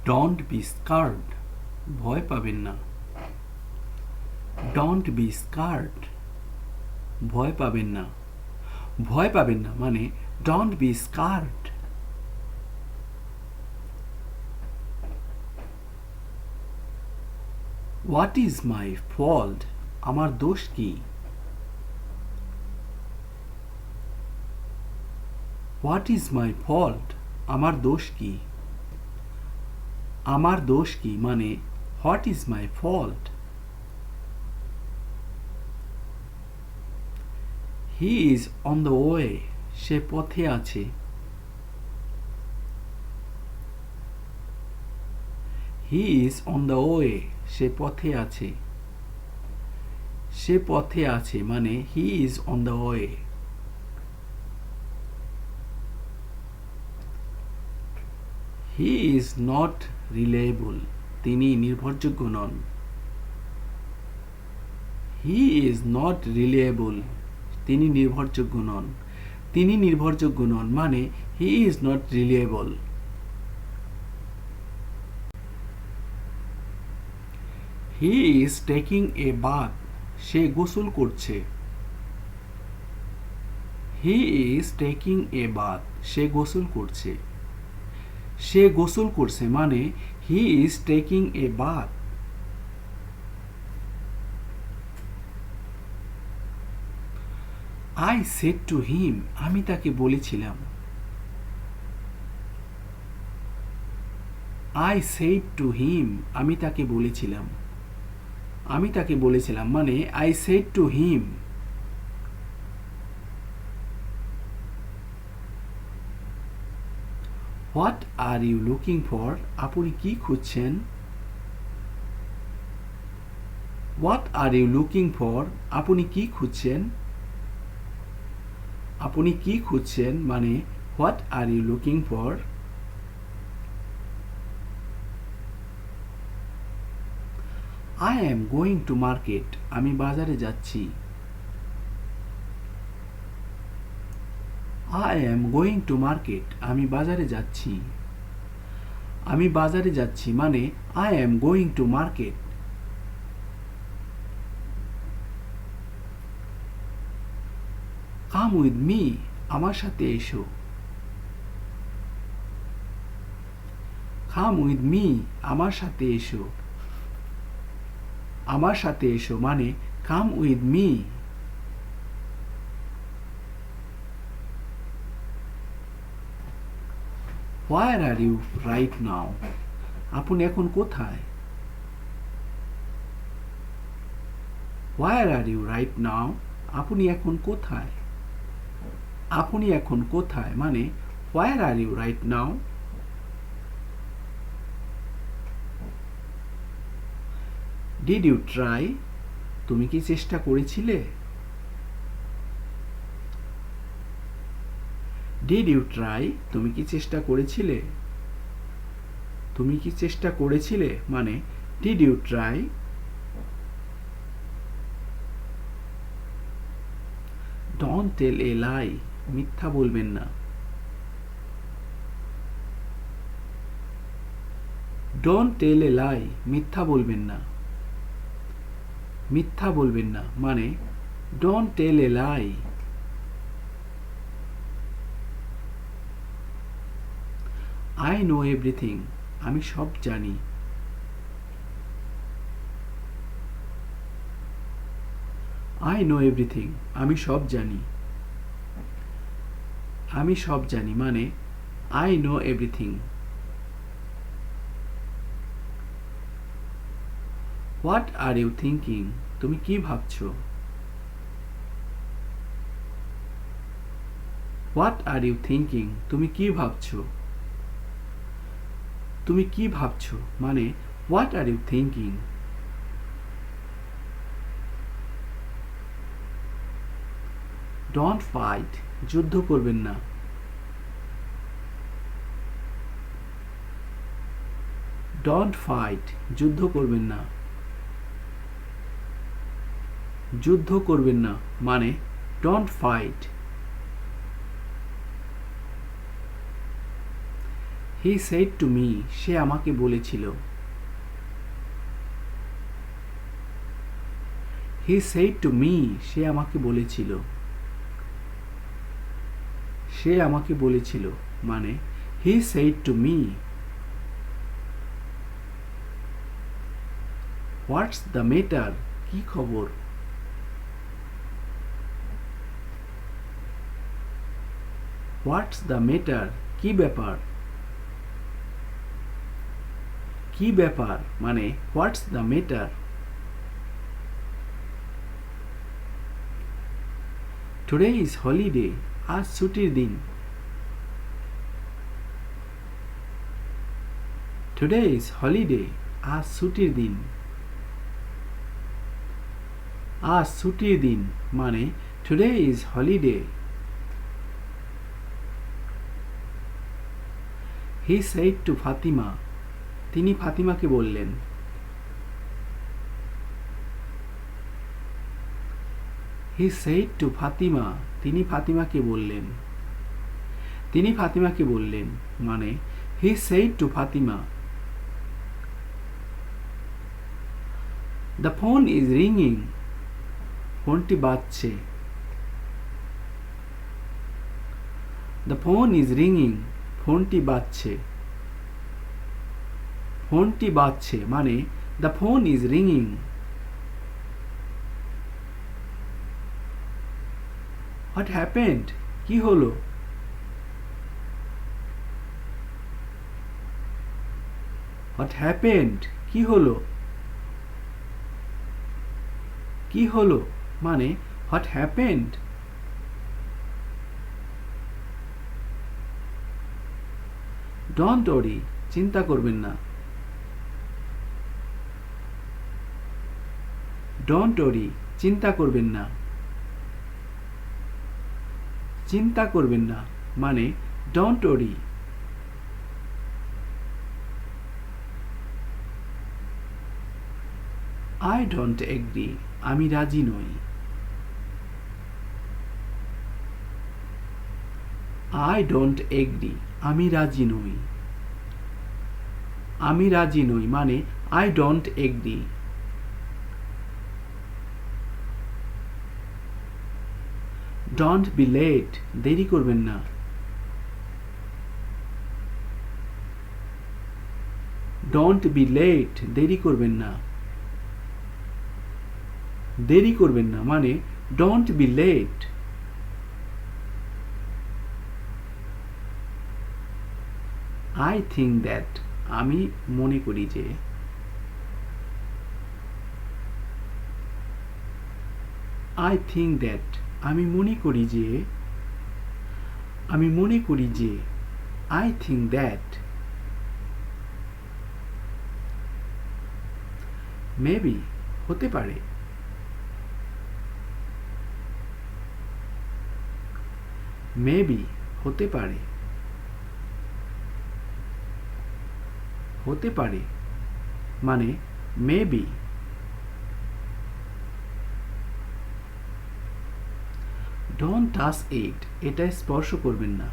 Don't be scarred, ভয় পাবেন না। ডোন্ট বি স্কার্ড, ভয় পাবেন না। ভয় পাবেন না মানে don't be scared. What is my fault, আমার দোষ কি? হোয়াট ইজ মাই ফল্ট, আমার দোষ কি? আমার দোষ কি মানে what is my fault. He is on the way, সে পথে আছে। He is on the way, সে পথে আছে। সে পথে আছে মানে he is on the way. He is not reliable, তিনি নির্ভরযোগ্য নন। হি ইজ নট রিলায়েবল, তিনি নির্ভরযোগ্য নন। তিনি নির্ভরযোগ্য নন মানে he is not reliable. He is taking a bath, সে গোসল করছে। He is taking a bath, সে গোসল করছে। সে গোসল করছে মানে he is taking a bath. I said to him, আমি তাকে বলেছিলাম। আই সেড টু হিম, আমি তাকে বলেছিলাম। আমি তাকে বলেছিলাম মানে I said to him. What are you looking for, আপনি কি খুঁজছেন? What are you looking for, আপনি কি খুঁজছেন? আপনি কি খুঁজছেন মানে what are you looking for. I am going to market, আমি বাজারে যাচ্ছি। I am going to market, আমি বাজারে যাচ্ছি। আমি বাজারে যাচ্ছি মানে I am going to market. Come with me, আমার সাথে এসো। কাম উইথ মি, আমার সাথে এসো। আমার সাথে এসো মানে come with me. Where are you right now, আপনি এখন কোথায়? হোয়ার আর ইউ রাইট নাও, আপনি এখন কোথায়? আপনি এখন কোথায় মানে where are you right now. Did you try, তুমি কি চেষ্টা করেছিলে? ডিড ইউ ট্রাই, তুমি কি চেষ্টা করেছিলে? তুমি কি চেষ্টা করেছিলে মানে did you try. Don't tell a lie, মিথ্যা বলবেন না। ডোন্ট টেল এ লাই, মিথ্যা বলবেন না। মিথ্যা বলবেন না মানে don't tell a lie. I know everything, আমি সব জানি। আই নো এভরিথিং, আমি সব জানি। আমি সব জানি মানে I know everything. What are you thinking, তুমি কি ভাবছো? হোয়াট আর ইউ থিঙ্কিং, তুমি কি ভাবছো? তুমি কি ভাবছো মানে what are you thinking. Don't fight, যুদ্ধ করবেন না। ডোন্ট ফাইট, যুদ্ধ করবেন না। যুদ্ধ করবেন না মানে don't fight. He said to me, সে আমাকে বলেছিল। হি সেড টু মি, সে আমাকে বলেছিল। সে আমাকে বলেছিল মানে he said to me. What's the matter, কি খবর? হোয়াটস দ্য ম্যাটার, কি ব্যাপার? কি ব্যাপার মানে হোয়াটস the matter. Today is holiday, আজ ছুটির দিন। টুডে ইজ হলিডে, আজ ছুটির দিন। আজ ছুটির দিন মানে today is holiday. He said to Fatima, তিনি ফাতিমাকে বললেন। হি সেড টু ফাতিমা, তিনি ফাতিমাকে বললেন। তিনি ফাতিমাকে বললেন মানে he said to Fatima. The phone is রিংিং, ফোনটি বাজছে। দ্য ফোন ইজ রিংিং, ফোনটি বাজছে। ফোনটি বাজছে মানে দ্য ফোন ইজ রিংিং। হোয়াট হ্যাপেন্ড, কি হলো? হোয়াট হ্যাপেন্ড, কি হলো? কি হলো মানে হোয়াট হ্যাপেন্ড। ডোন্ট ওয়ারি, চিন্তা করবেন না। ডোন্ট ওয়ারি, চিন্তা করবেন না। চিন্তা করবেন না মানে don't worry. I don't agri, আমি রাজি নই। আই ডোন্ট এগ্রি, আমি রাজি নই। আমি রাজি নই মানে I don't agree. Don't be late, দেরি করবেন না। ডোন্ট বি লেট, দেরি করবেন না। দেরি করবেন না মানে don't be late. I think that, আমি মনে করি যে। আই থিঙ্ক দ্যাট, আমি মনে করি যে। আমি মনে করি যে। I think that. মেবি, হতে পারে। মেবি, হতে পারে। হতে পারে মানে মেবি। ডোন্ট টাচ ইট, এটা স্পর্শ করবেন না।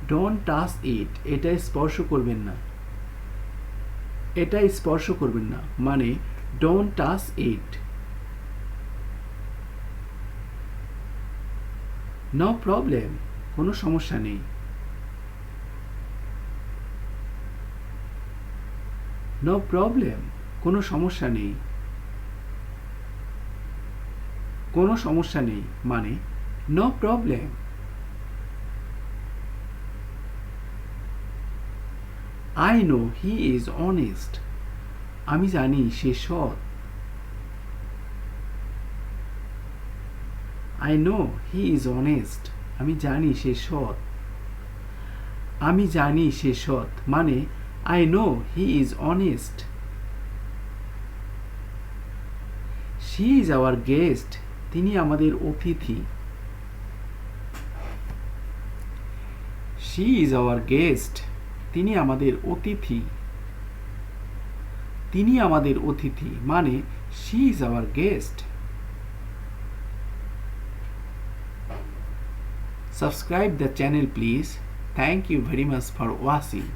ডোন্ট টাচ ইট, এটা স্পর্শ করবেন না। এটা স্পর্শ করবেন না মানে don't touch it. No problem, কোনো সমস্যা নেই। নো প্রবলেম, কোনো সমস্যা নেই। কোনো সমস্যা নেই মানে no problem. I know he is honest, আমি জানি সে সৎ। I know he is honest, আমি জানি সে সৎ। আমি জানি সে সৎ মানে I know he is honest. She is our guest, তিনি আমাদের অতিথি। শি ইজ আওয়ার গেস্ট, তিনি আমাদের অতিথি। তিনি আমাদের অতিথি মানে she is our guest. Subscribe the channel please. Thank you very much for watching.